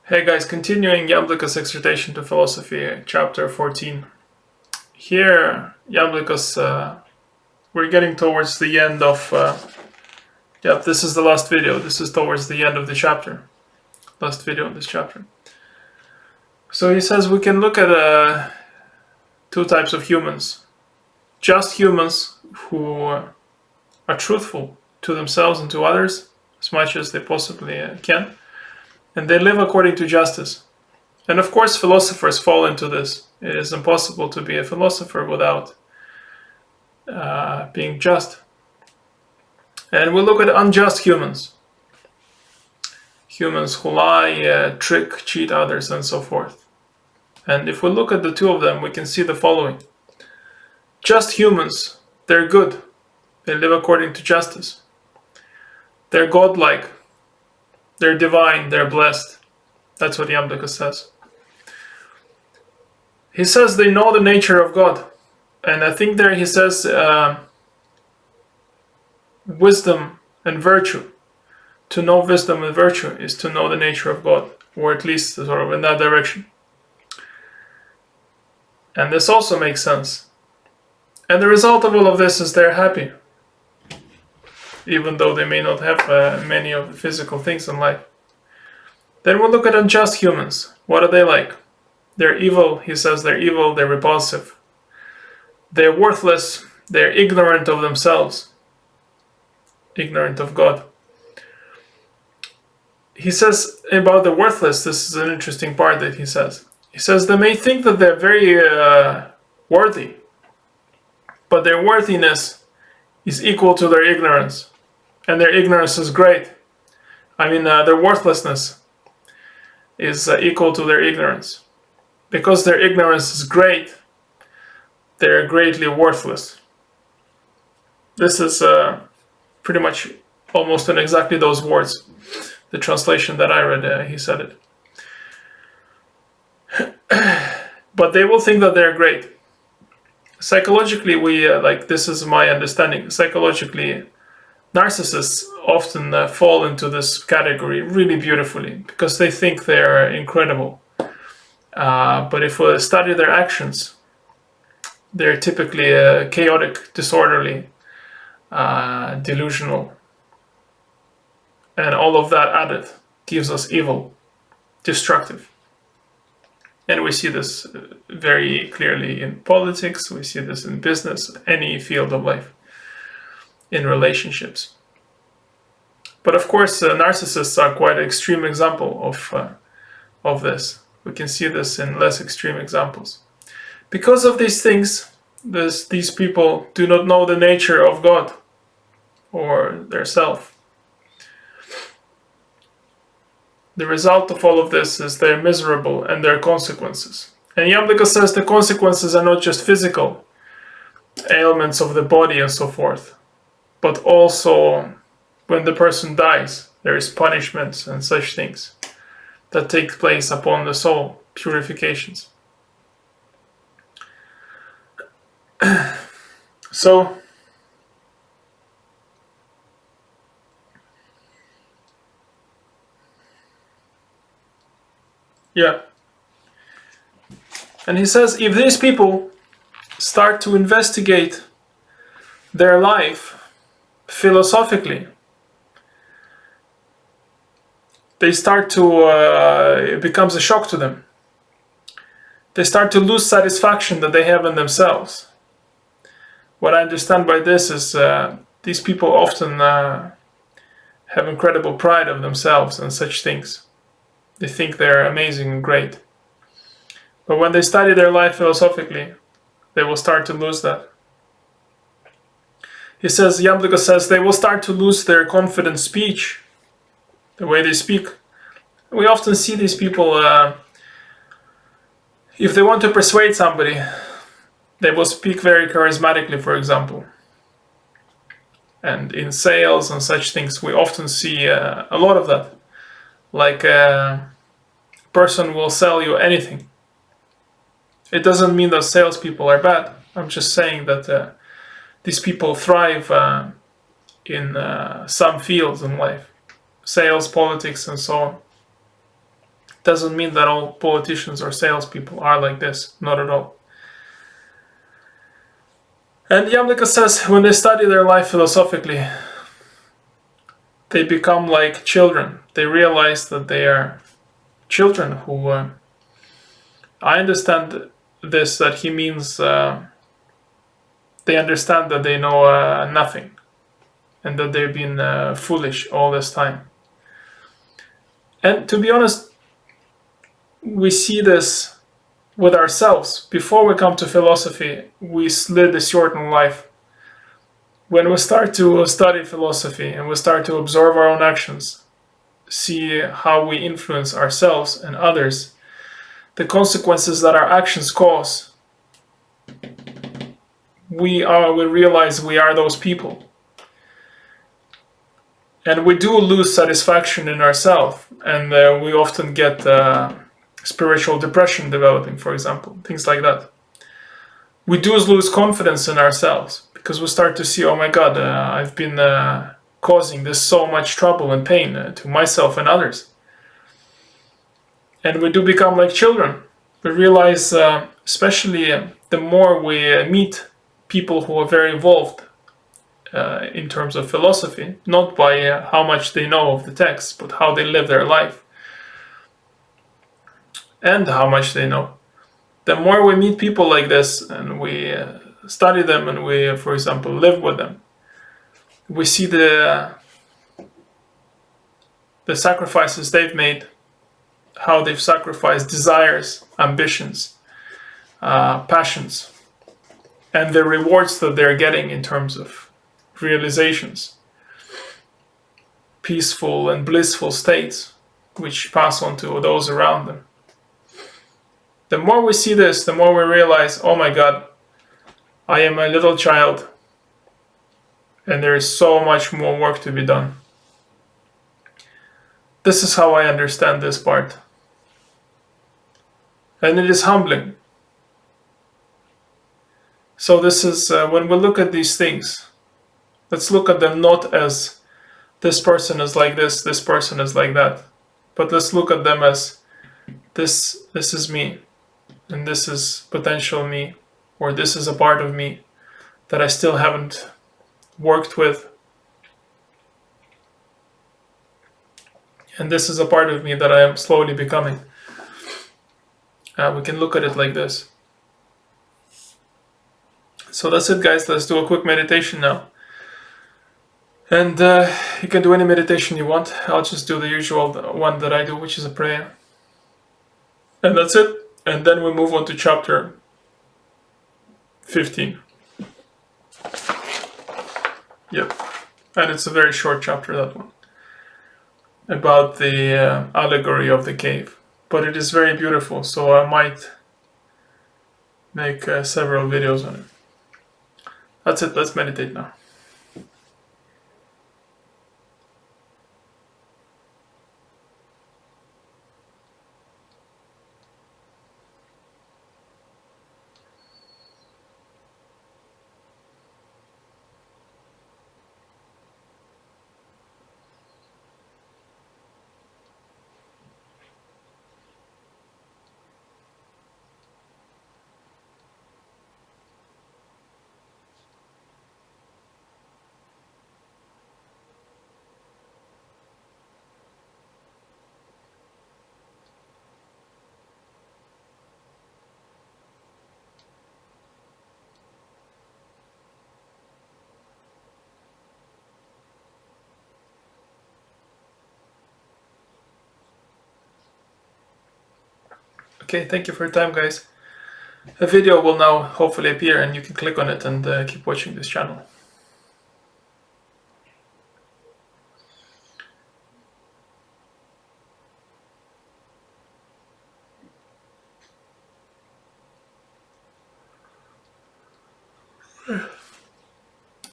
Hey guys, continuing Iamblichus' Exhortation to Philosophy, chapter 14. Here, Iamblichus, we're getting towards the end of, this is the last video. This is towards the end of the chapter. Last video in this chapter. So he says we can look at two types of humans. Just humans who are truthful to themselves and to others as much as they possibly can. And they live according to justice. And of course, philosophers fall into this. It is impossible to be a philosopher without being just. And we look at unjust humans. Humans who lie, trick, cheat others, and so forth. And if we look at the two of them, we can see the following. Just humans, they're good. They live according to justice. They're godlike. They're divine, they're blessed. That's what Iamblichus says. He says they know the nature of God. And I think there he says wisdom and virtue. To know wisdom and virtue is to know the nature of God, or at least sort of in that direction. And this also makes sense. And the result of all of this is they're happy. Even though they may not have many of the physical things in life. Then we'll look at unjust humans. What are they like? They're evil, he says they're evil, they're repulsive. They're worthless, they're ignorant of themselves. Ignorant of God. He says about the worthless, this is an interesting part that he says. He says they may think that they're very worthy, but their worthiness is equal to their ignorance. And their ignorance is great. I mean, their worthlessness is equal to their ignorance. Because their ignorance is great, they're greatly worthless. This is pretty much almost in exactly those words. The translation that I read, he said it. But they will think that they're great. Psychologically, this is my understanding. Psychologically, narcissists often fall into this category really beautifully because they think they're incredible. But if we study their actions, they're typically chaotic, disorderly, delusional. And all of that added gives us evil, destructive. And we see this very clearly in politics, we see this in business, any field of life. In relationships. But of course, narcissists are quite an extreme example of this. We can see this in less extreme examples. Because of these things, these people do not know the nature of God or their self. The result of all of this is they're miserable and their consequences. And Iamblichus says the consequences are not just physical ailments of the body and so forth. But also, when the person dies, there is punishments and such things that take place upon the soul, purifications. So, yeah. And he says, if these people start to investigate their life philosophically, they start to, it becomes a shock to them. They start to lose satisfaction that they have in themselves. What I understand by this is these people often have incredible pride of themselves and such things. They think they're amazing and great. But when they study their life philosophically, they will start to lose that. He says, Iamblichus says, they will start to lose their confident speech, the way they speak. We often see these people, if they want to persuade somebody, they will speak very charismatically, for example. And in sales and such things, we often see a lot of that. Like a person will sell you anything. It doesn't mean that salespeople are bad. I'm just saying that these people thrive in some fields in life. Sales, politics, and so on. Doesn't mean that all politicians or salespeople are like this. Not at all. And Iamblichus says when they study their life philosophically, they become like children. They realize that they are children who... I understand this, that he means they understand that they know nothing and that they've been foolish all this time. And to be honest, we see this with ourselves. Before we come to philosophy, we live a certain life. When we start to study philosophy and we start to observe our own actions, see how we influence ourselves and others, the consequences that our actions cause, we realize we are those people. And we do lose satisfaction in ourselves, and we often get spiritual depression developing, for example, things like that. We do lose confidence in ourselves because we start to see, oh my God, I've been causing this so much trouble and pain to myself and others. And we do become like children. We realize, especially the more we meet people who are very involved in terms of philosophy, not by how much they know of the text, but how they live their life and how much they know. The more we meet people like this and we study them and we, for example, live with them, we see the sacrifices they've made, how they've sacrificed desires, ambitions, passions, and the rewards that they're getting in terms of realizations, peaceful and blissful states, which pass on to those around them. The more we see this, the more we realize, oh my God, I am a little child, and there is so much more work to be done. This is how I understand this part. And it is humbling. So this is, when we look at these things, let's look at them not as this person is like this person is like that, but let's look at them as this is me, and this is potential me, or this is a part of me that I still haven't worked with, and this is a part of me that I am slowly becoming. We can look at it like this. So that's it, guys. Let's do a quick meditation now. And you can do any meditation you want. I'll just do the usual one that I do, which is a prayer. And that's it. And then we move on to chapter 15. Yep. And it's a very short chapter, that one. About the allegory of the cave. But it is very beautiful, so I might make several videos on it. That's it. Let's meditate now. Okay, thank you for your time, guys. A video will now hopefully appear and you can click on it and keep watching this channel.